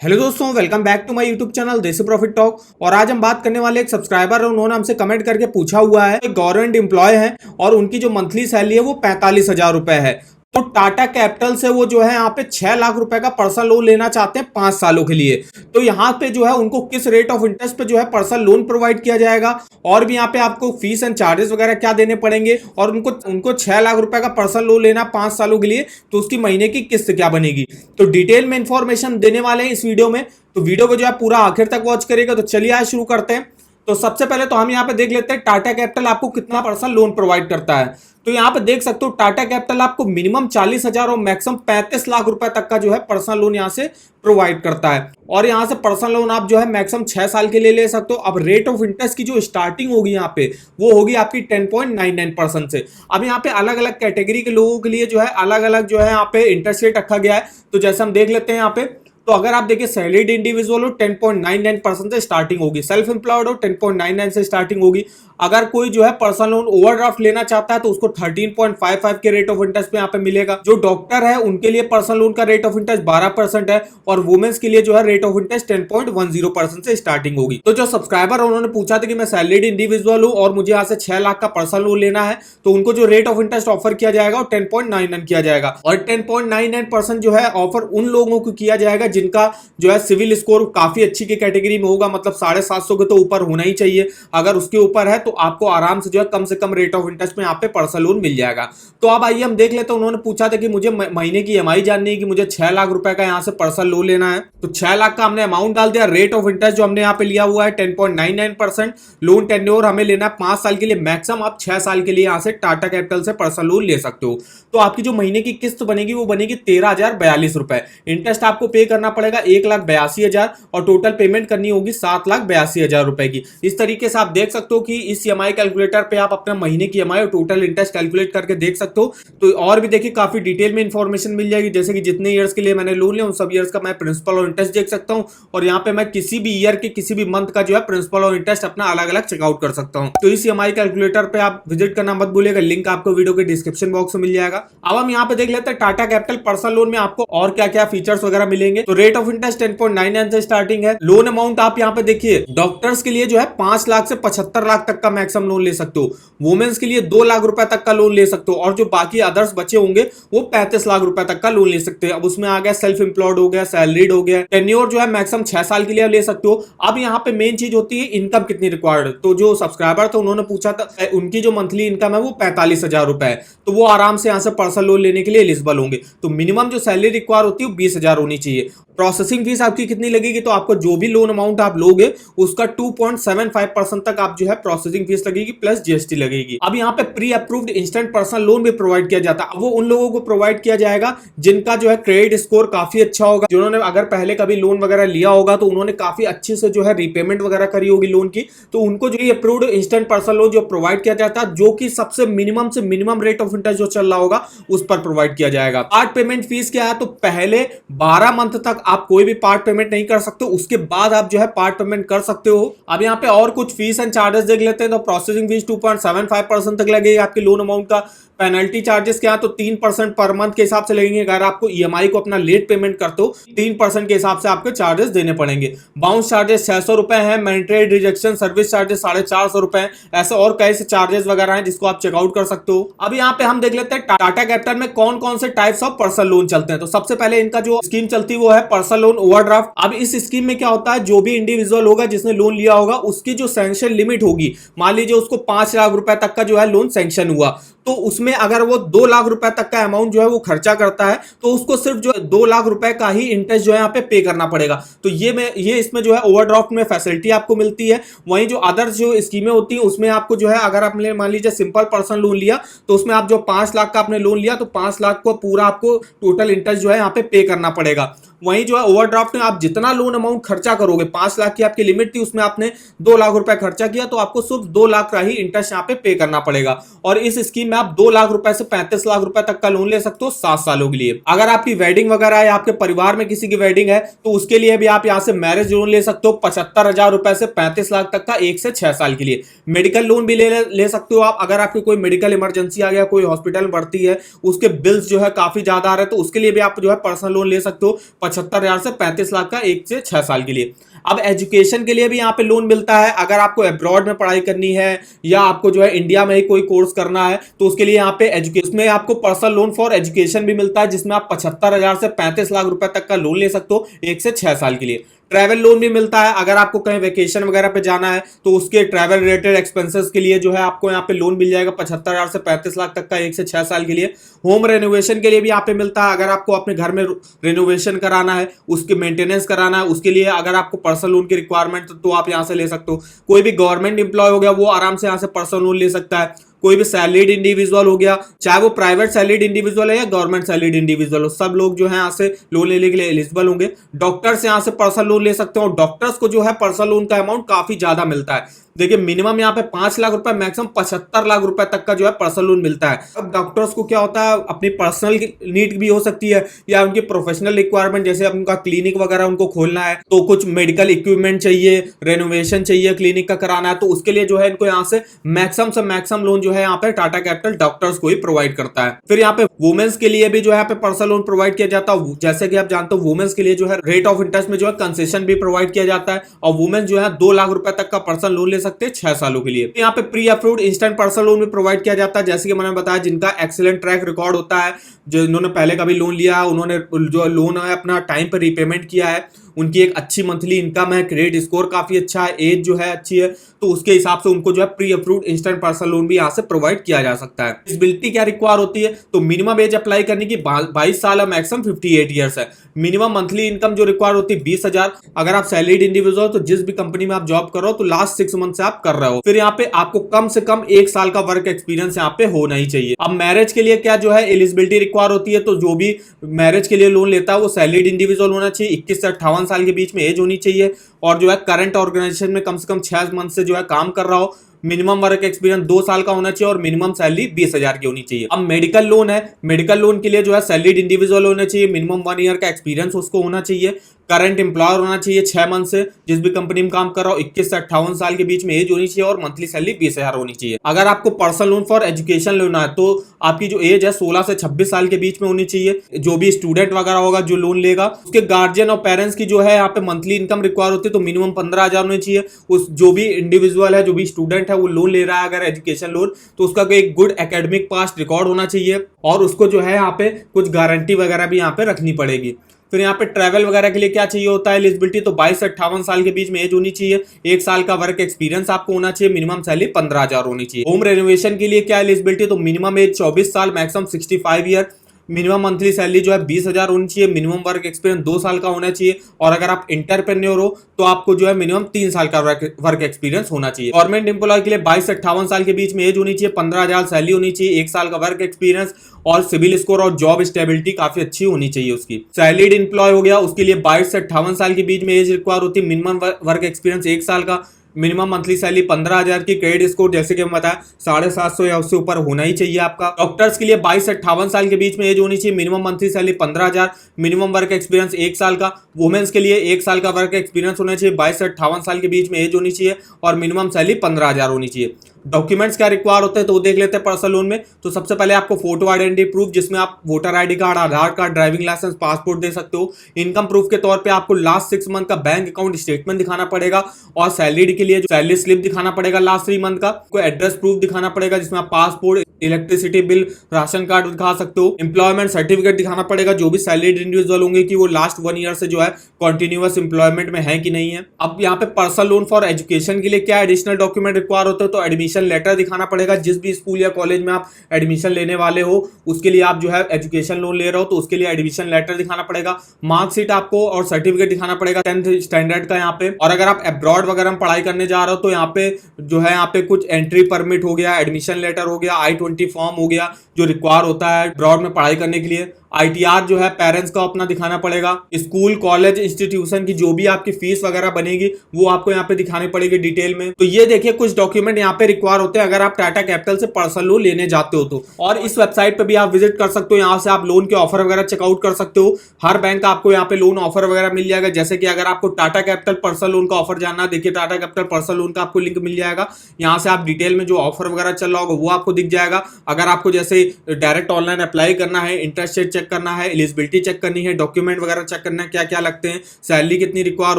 Hello दोस्तों, welcome back to my YouTube channel Desi Profit Talk. और आज हम बात करने वाले एक सब्सक्राइबर है, उन्होंने हमसे कमेंट करके पूछा हुआ है, गवर्नमेंट एम्प्लॉय है और उनकी जो मंथली सैलरी है वो 45,000 रुपए है। तो टाटा कैपिटल से वो जो है यहाँ पे 6 लाख रुपए का पर्सनल लोन लेना चाहते हैं 5 सालों के लिए। तो यहाँ पे जो है उनको किस रेट ऑफ इंटरेस्ट पे जो है पर्सनल लोन प्रोवाइड किया जाएगा, और भी यहाँ पे आपको फीस एंड चार्जेस वगैरह क्या देने पड़ेंगे, और उनको 6 लाख रुपए का पर्सनल लोन लेना 5 सालों के लिए, तो उसकी महीने की किस्त क्या बनेगी, तो डिटेल में इंफॉर्मेशन देने वाले हैं इस वीडियो में। तो वीडियो को जो है पूरा आखिर तक वॉच करेगा। तो चलिए आज शुरू करते हैं। तो सबसे पहले तो हम यहाँ पे देख लेते हैं टाटा कैपिटल आपको कितना पर्सनल लोन प्रोवाइड करता है। तो यहाँ पे देख सकते हो टाटा कैपिटल आपको मिनिमम 40,000 और मैक्सिमम 35 लाख रुपए तक का जो है पर्सनल लोन यहाँ से प्रोवाइड करता है। और यहाँ से पर्सनल लोन आप जो है मैक्सिमम 6 साल के लिए ले सकते हो। अब रेट ऑफ इंटरेस्ट की जो स्टार्टिंग होगी यहाँ पे वो होगी आपकी 10.99% से। अब यहाँ पे अलग अलग कैटेगरी के लोगों के लिए जो है अलग अलग जो है यहाँ पे इंटरेस्ट रेट रखा गया है। तो जैसे हम देख लेते हैं यहाँ पे, तो अगर आप देखिए सैलरीड इंडिविजुअल हो 10.99% से स्टार्टिंग होगी, सेल्फ एम्प्लॉयड हो 10.99 से स्टार्टिंग होगी। अगर कोई जो है पर्सनल लोन ओवरड्राफ्ट लेना चाहता है तो उसको 13.55 के रेट ऑफ इंटरेस्ट पे यहाँ पे मिलेगा। जो डॉक्टर है उनके लिए पर्सनल लोन का रेट ऑफ इंटरेस्ट 12% है, और वुमेन्स के लिए जो है रेट ऑफ इंटरेस्ट 10.10% से स्टार्टिंग होगी। तो जो सब्सक्राइबर है उन्होंने पूछा था कि मैं सैलरीड इंडिविजुअल हूँ और मुझे यहाँ से 6 लाख का पर्सनल लोन लेना है, तो उनको जो रेट ऑफ इंटरेस्ट ऑफर किया जाएगा वो 10.99 किया जाएगा। और 10.99% जो है ऑफर उन लोगों को किया जाएगा जिनका जो है सिविल स्कोर काफी अच्छी की कैटेगरी में होगा, मतलब 750 के तो ऊपर होना ही चाहिए। अगर उसके ऊपर है तो आपको आराम से जो है कम से कम रेट ऑफ इंटरेस्ट में यहाँ पे पर्सनल लोन मिल जाएगा। तो अब आइए हम देख लेते हैं। उन्होंने पूछा था कि मुझे महीने की ईएमआई जाननी है कि मुझे 6 लाख रुपए का यहाँ से पर्सनल लोन लेना है। तो 6 लाख का हमने अमाउंट डाल दिया। रेट ऑफ इंटरेस्ट जो हमने यहाँ पे लिया हुआ है 10.99%। लोन टेन्योर हमें लेना है 5 साल के लिए, मैक्सिमम आप 6 साल के लिए यहाँ से टाटा कैपिटल से पर्सनल लोन ले सकते हो। तो आपकी जो महीने की किस्त बनेगी वो बनेगी 13,042 रुपए। इंटरेस्ट आपको पे करना पड़ेगा 1,82,000 और टोटल पेमेंट करनी होगी 7,82,000 रुपए की। इस तरीके से आप देख सकते हो कि इस ईएमआई कैलकुलेटर पे आप अपना महीने की ईएमआई और टोटल इंटरेस्ट कैलकुलेट करके देख सकते हो। तो और भी देखिए काफी डिटेल में इंफॉर्मेशन मिल जाएगी, जैसे कि जितने ईयर्स के लिए मैंने लोन लिया उन सब ईयर्स का मैं प्रिंसिपल और इंटरेस्ट देख सकता हूं, और यहाँ पे मैं किसी भी ईयर के किसी भी मंथ का जो है प्रिंसिपल और इंटरेस्ट अपना अलग अलग चेकआउट कर सकता हूं। तो इस ईएमआई कैलकुलेटर पे आप विजिट करना मत भूलिएगा, लिंक आपको वीडियो के डिस्क्रिप्शन बॉक्स में मिल जाएगा। अब हम यहाँ पे देख लेते हैं टाटा कैपिटल पर्सनल लोन में आपको और क्या क्या फीचर्स वगैरह मिलेंगे। तो रेट ऑफ इंटरेस्ट 10.99 से स्टार्टिंग है। लोन अमाउंट आप यहाँ पे देखिए डॉक्टर्स के लिए जो है 5 लाख से 75 लाख तक का मैक्सिमम लोन ले सकते हो, वुमेन्स के लिए 2 लाख रुपए तक का लोन ले सकते हो, और जो बाकी अदर्स बचे होंगे वो 35 लाख रुपए तक का लोन ले सकते हैं। अब उसमें आ गया सेल्फ एम्प्लॉयड हो गया, सैलरीड हो गया, टेन्योर जो है मैक्सिमम 6 साल के लिए ले सकते हो। अब यहाँ पे मेन चीज होती है इनकम कितनी रिक्वायर्ड। तो जो सब्सक्राइबर थे उन्होंने पूछा था उनकी जो मंथली इनकम है वो 45,000 रुपए है, तो वो आराम से यहाँ से पर्सनल लोन लेने के लिए एलिजिबल होंगे। तो मिनिमम जो सैलरी रिक्वायर होती है वो 20,000 होनी चाहिए। प्रोसेसिंग फीस आपकी कितनी लगेगी, तो आपको जो भी लोन अमाउंट आप लोगे उसका 2.75% तक आप जो है प्रोसेसिंग फीस लगेगी प्लस जीएसटी लगेगी। अब यहाँ पे pre approved instant personal loan भी प्रोवाइड किया जाता है। वो उन लोगों को प्रोवाइड किया जाएगा जिनका जो है क्रेडिट स्कोर काफी अच्छा होगा, जिन्होंने अगर पहले कभी लोन वगैरह लिया होगा तो उन्होंने काफी अच्छे से जो है रीपेमेंट वगैरह करी होगी लोन की, तो उनको जो अप्रूव्ड इंस्टेंट पर्सनल लोन जो प्रोवाइड किया जाता है, जो कि सबसे मिनिमम रेट ऑफ इंटरेस्ट जो चल रहा होगा उस पर प्रोवाइड किया जाएगा। पार्ट पेमेंट फीस क्या है, तो पहले 12 मंथ तक आप कोई भी पार्ट पेमेंट नहीं कर सकते, उसके बाद आप जो है पार्ट पेमेंट कर सकते हो। अब यहाँ पे और कुछ फीस एंड चार्जेस देख लेते हैं। तो प्रोसेसिंग फीस 2.75% तक लगेगी आपके लोन अमाउंट का। पेनल्टी चार्जेस क्या है, तो 3% पर मंथ के हिसाब से लगेंगे। अगर आपको ईएमआई को अपना लेट पेमेंट करते हो 3% के हिसाब से आपके चार्जेस देने पड़ेंगे। बाउंस चार्जेस 600 रुपए है, मैंडेटरी रिजेक्शन सर्विस चार्जेस 450 रुपए है। ऐसे और कई से चार्जेस वगैरह हैं जिसको आप चेकआउट कर सकते हो। अब यहाँ पे हम देख लेते हैं टाटा कैपिटल में कौन कौन से टाइप्स ऑफ पर्सनल लोन चलते हैं। तो सबसे पहले इनका जो स्कीम चलती है वो है पर्सनल लोन ओवरड्राफ्ट। अब इस स्कीम में क्या होता है, जो भी इंडिविजुअल होगा जिसने लोन लिया होगा उसकी जो सैंक्शन लिमिट होगी, मान लीजिए उसको 5 लाख रुपए तक का जो है लोन सैंक्शन हुआ, तो उसमें अगर वो 2 लाख रुपए तक का अमाउंट जो है वो खर्चा करता है तो उसको सिर्फ जो है 2 लाख रुपए का ही इंटरेस्ट जो है यहाँ पे करना पड़ेगा। तो ये इसमें जो है ओवरड्राफ्ट में फैसिलिटी आपको मिलती है। वहीं जो अदर्स जो स्कीमें होती है उसमें आपको जो है अगर आपने मान लीजिए सिंपल पर्सनल लोन लिया तो उसमें आप जो 5 लाख का आपने लोन लिया तो 5 लाख को पूरा आपको टोटल इंटरेस्ट जो है यहाँ पे करना पड़ेगा। वहीं जो है ओवरड्राफ्ट में आप जितना लोन अमाउंट खर्चा करोगे, 5 लाख की आपकी लिमिट थी, उसमें आपने 2 लाख रुपए खर्चा किया तो आपको सिर्फ 2 लाख का ही इंटरेस्ट यहाँ पे करना पड़ेगा। और इस स्कीम में आप 2 लाख रुपए से 35 लाख रुपए तक का लोन ले सकते हो 7 सालों के लिए। अगर आपकी वेडिंग वगैरह है, आपके परिवार में किसी की वेडिंग है, तो उसके लिए भी आप यहाँ से मैरिज लोन ले सकते हो 75,000 रुपए से 35 लाख तक का 1 से 6 साल के लिए। मेडिकल लोन भी ले सकते हो आप, अगर आपकी कोई मेडिकल इमरजेंसी आ गया, कोई हॉस्पिटल में भर्ती है, उसके बिल्स जो है काफी ज्यादा आ रहे हैं, तो उसके लिए भी आप जो है पर्सनल लोन ले सकते हो 75,000 से 35 लाख का 1 से 6 साल के लिए। अब एजुकेशन के लिए भी यहाँ पे लोन मिलता है। अगर आपको अब्रॉड में पढ़ाई करनी है या आपको जो है इंडिया में ही कोई कोर्स करना है तो उसके लिए यहाँ पे एजुकेशन में आपको पर्सनल लोन फॉर एजुकेशन भी मिलता है, जिसमें आप 75,000 से 35 लाख रुपए तक का लोन ले सकते हो 1 से 6 साल के लिए। ट्रैवल लोन भी मिलता है। अगर आपको कहीं वेकेशन वगैरह पे जाना है तो उसके ट्रैवल रिलेटेड एक्सपेंसेस के लिए जो है आपको यहाँ पे लोन मिल जाएगा 75,000 से 35 लाख तक का 1 से 6 साल के लिए। होम रेनोवेशन के लिए भी यहाँ पे मिलता है। अगर आपको अपने घर में रेनोवेशन कराना है, उसके मेंटेनेंस कराना है, उसके लिए अगर आपको पर्सनल लोन की रिक्वायरमेंट तो आप यहाँ से ले सकते हो। कोई भी गवर्नमेंट एम्प्लॉय हो गया वो आराम से यहाँ से पर्सनल लोन ले सकता है। कोई भी सैलरीड इंडिविजुअल हो गया, चाहे वो प्राइवेट सैलरीड इंडिविजुअल है या गवर्नमेंट सैलरीड इंडिविजुअल हो, सब लोग जो है यहाँ से लोन लेने के लिए एलिजिबल होंगे। डॉक्टर्स यहाँ से पर्सनल लोन ले सकते हो। डॉक्टर्स को जो है पर्सनल लोन का अमाउंट काफी ज्यादा मिलता है। देखिए मिनिमम यहाँ पे 5 लाख रुपए, मैक्सिमम 75 लाख रुपए तक का जो है पर्सनल लोन मिलता है। अब डॉक्टर्स को क्या होता है, अपनी पर्सनल नीड भी हो सकती है या उनकी प्रोफेशनल रिक्वायरमेंट, जैसे उनका क्लिनिक वगैरह उनको खोलना है तो कुछ मेडिकल इक्विपमेंट चाहिए, रेनोवेशन चाहिए क्लिनिक का कराना है, तो उसके लिए जो है इनको यहाँ से मैक्सिमम लोन जो है यहाँ पे टाटा कैपिटल डॉक्टर्स को ही प्रोवाइड करता है। फिर यहाँ पे वुमेन्स के लिए भी जो है यहाँ पे पर्सनल लोन प्रोवाइड किया जाता है। जैसे कि आप जानते हो वुमेन्स के लिए जो है रेट ऑफ इंटरेस्ट में जो है कंसेशन भी प्रोवाइड किया जाता है और वुमेन जो है 2 लाख रुपए तक का पर्सनल लोन ले सकते हैं 6 सालों के लिए। यहाँ पे pre approved instant personal loan भी प्रोवाइड किया जाता है। जैसे कि मैंने बताया जिनका एक्सीलेंट ट्रैक रिकॉर्ड होता है, जो इन्होंने पहले कभी लोन लिया है, उन्होंने जो लोन है अपना टाइम पर रीपेमेंट किया है, उनकी एक अच्छी मंथली इनकम है, क्रेडिट स्कोर काफी अच्छा है, एज जो है अच्छी है, तो उसके हिसाब से उनको जो है pre approved instant personal loan भी यहाँ से प्रोवाइड किया जा सकता है। एलिजिबिलिटी क्या रिक्वायर होती है, तो मिनिमम एज अप्लाई करने की 22 साल है, मैक्सिमम 58 ईयर्स है। मिनिमम मंथली इनकम जो रिक्वायर होती है 20,000। अगर आप सैलरीड इंडिविजुअल तो जिस भी कंपनी में आप जॉब कर रहे हो तो लास्ट 6 मंथ से आप कर रहे हो। फिर यहाँ पे आपको कम से कम 1 साल का वर्क एक्सपीरियंस यहाँ पे होना ही चाहिए। अब मैरिज के लिए क्या जो है एलिजिबिलिटी रिक्वायर होती है, तो जो भी मैरिज के लिए लोन लेता है वो सैलरीड इंडिविजुअल होना चाहिए, 21 से 58 साल के बीच में एज होनी चाहिए और जो है करंट ऑर्गेनाइजेशन में कम से कम 6 मंथ से जो है काम कर रहा हो, मिनिमम वर्क एक्सपीरियंस 2 साल का होना चाहिए और मिनिमम सैलरी 20,000 की होनी चाहिए। अब मेडिकल लोन है, मेडिकल लोन के लिए जो है सैलरीड इंडिविजुअल होना चाहिए, मिनिमम 1 ईयर का एक्सपीरियंस उसको होना चाहिए, करंट एम्प्लॉयर होना चाहिए 6 मंथ से, जिस भी कंपनी में काम कर रहा हो, 21 से 58 साल के बीच में एज होनी चाहिए और मंथली सैलरी 20,000 होनी चाहिए। अगर आपको पर्सनल लोन फॉर एजुकेशन लेना है तो आपकी जो एज है 16 से 26 साल के बीच में होनी चाहिए। जो भी स्टूडेंट वगैरह होगा जो लोन लेगा उसके गार्जियन और पेरेंट्स की जो है यहाँ पे मंथली इनकम रिक्वायर होती है, तो मिनिमम 15,000 होनी चाहिए। उस जो भी इंडिविजुअल है, जो भी स्टूडेंट है वो लोन ले रहा है अगर एजुकेशन लोन, तो उसका एक गुड एकेडमिक पास्ट रिकॉर्ड होना चाहिए और उसको जो है यहाँ पे कुछ गारंटी वगैरह भी यहाँ पे रखनी पड़ेगी। फिर यहाँ पे ट्रैवल वगैरह के लिए क्या चाहिए होता है एलिजिबिलिटी, तो 22 से 58 साल के बीच में एज होनी चाहिए, 1 साल का वर्क एक्सपीरियंस आपको होना चाहिए, मिनिमम सैलरी 15,000 होनी चाहिए। होम रेनोवेशन के लिए क्या एलिजिबिलिटी, तो मिनिमम एज 24 साल, maximum 65 year, minimum monthly salary जो है 20,000 होनी चाहिए, मिनिमम वर्क एक्सपीरियंस 2 साल का होना चाहिए और अगर आप इंटरप्रेन्योर हो तो आपको जो है मिनिमम 3 साल का वर्क एक्सपीरियंस होना चाहिए। गवर्नमेंट एम्प्लॉय के लिए 22 से 58 साल के बीच में एज होनी चाहिए, 15,000 सैलरी होनी चाहिए, 1 साल का वर्क एक्सपीरियंस और सिविल स्कोर और जॉब स्टेबिलिटी काफी अच्छी होनी चाहिए उसकी। सैलरीड एम्प्लॉय हो गया उसके लिए 22 से 58 साल के बीच में एज रिक्वायर होती है, मिनिमम वर्क एक्सपीरियंस 1 साल का, मिनिमम मंथली सैलरी 15,000 की, क्रेडिट स्कोर जैसे कि हम बताया 750 या उससे ऊपर होना ही चाहिए आपका। डॉक्टर्स के लिए 22 से 58 साल के बीच में एज होनी चाहिए, minimum monthly salary 15,000, minimum work experience 1 साल का। वुमेन्स के लिए 1 साल का वर्क एक्सपीरियंस होना चाहिए, 22 से 58 साल के बीच में एज होनी चाहिए और मिनिमम सैलरी 15,000 होनी चाहिए। डॉक्यूमेंट्स क्या रिक्वायर होते हैं तो वो देख लेते हैं पर्सनल लोन में। तो सबसे पहले आपको फोटो आइडेंटिटी प्रूफ, जिसमें आप वोटर आईडी कार्ड, आधार कार्ड, ड्राइविंग लाइसेंस, पासपोर्ट दे सकते हो। इनकम प्रूफ के तौर पे आपको लास्ट 6 मंथ का बैंक अकाउंट स्टेटमेंट दिखाना पड़ेगा और सैलरी के लिए सैलरी स्लिप दिखाना पड़ेगा लास्ट 3 मंथ का। कोई एड्रेस प्रूफ दिखाना पड़ेगा जिसमें आप passport, electricity bill, ration card दिखा सकते हो। एम्प्लॉयमेंट सर्टिफिकेट दिखाना पड़ेगा जो भी सैलरीड इंडिविजुअल होंगे कि वो लास्ट 1 ईयर से जो है कॉन्टिन्यूअस एम्प्लॉयमेंट में है कि नहीं है। अब यहाँ पे पर्सनल लोन फॉर एजुकेशन के लिए क्या एडिशनल डॉक्यूमेंट रिक्वायर होते हैं, तो एडमिशन लेटर दिखाना पड़ेगा। जिस भी स्कूल या कॉलेज में आप एडमिशन लेने वाले हो उसके लिए आप जो है एजुकेशन लोन ले रहे हो तो उसके लिए एडमिशन लेटर दिखाना पड़ेगा। मार्कशीट आपको और सर्टिफिकेट दिखाना पड़ेगा 10th स्टैंडर्ड का यहाँ पे। और अगर आप अब्रॉड वगैरह में पढ़ाई करने जा रहे हो तो यहाँ पे जो है यहाँ पे कुछ एंट्री परमिट हो गया, एडमिशन लेटर हो गया, I-20 फॉर्म हो गया जो रिक्वायर होता है अब्रॉड में पढ़ाई करने के लिए। ITR जो है पेरेंट्स का अपना दिखाना पड़ेगा। स्कूल, कॉलेज, इंस्टीट्यूशन की जो भी आपकी फीस वगैरह बनेगी वो आपको यहाँ पे दिखानी पड़ेगी डिटेल में। तो ये देखिए कुछ डॉक्यूमेंट यहाँ पे रिक्वायर होते हैं अगर आप टाटा कैपिटल से पर्सनल लोन लेने जाते हो तो। और इस वेबसाइट पे भी आप विजिट कर सकते हो, यहाँ से आप लोन के ऑफर वगैरह चेकआउट कर सकते हो। हर बैंक का आपको यहाँ पे लोन ऑफर वगैरह मिल जाएगा। जैसे कि अगर आपको टाटा कैपिटल पर्सनल लोन का ऑफर जानना, देखिए टाटा कैपिटल पर्सनल लोन का आपको लिंक मिल जाएगा। यहाँ से आप डिटेल में जो ऑफर वगैरह चल रहा होगा वो आपको दिख जाएगा। अगर आपको जैसे डायरेक्ट ऑनलाइन अप्लाई करना है, इंटरेस्ट रेट चेक चेक करना है, एलिजिबिलिटी चेक करनी है, डॉक्यूमेंट वगैरह चेक करना है, क्या क्या लगते हैं, सैलरी कितनी रिक्वायर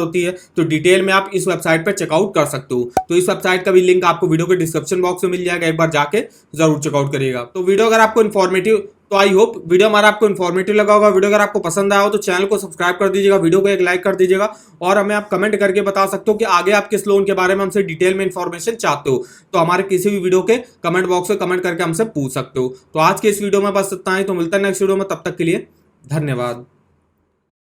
होती है, तो डिटेल में आप इस वेबसाइट पर चेकआउट कर सकते हो। तो इस वेबसाइट का भी लिंक आपको वीडियो के डिस्क्रिप्शन बॉक्स में मिल जाएगा, एक बार जाके जरूर चेकआउट करिएगा। तो वीडियो अगर आपको इन्फॉर्मेटिव, तो आई होप वीडियो हमारा आपको इन्फॉर्मेटिव लगा होगा। वीडियो अगर आपको पसंद आया हो तो चैनल को सब्सक्राइब कर दीजिएगा, वीडियो को एक लाइक कर दीजिएगा, और हमें आप कमेंट करके बता सकते हो कि आगे आप किस लोन के बारे में हमसे डिटेल में इन्फॉर्मेशन चाहते हो, तो हमारे किसी भी वीडियो के कमेंट बॉक्स में कमेंट करके हमसे पूछ सकते हो। तो आज के इस वीडियो में बस इतना ही, तो मिलता है नेक्स्ट वीडियो में, तब तक के लिए धन्यवाद।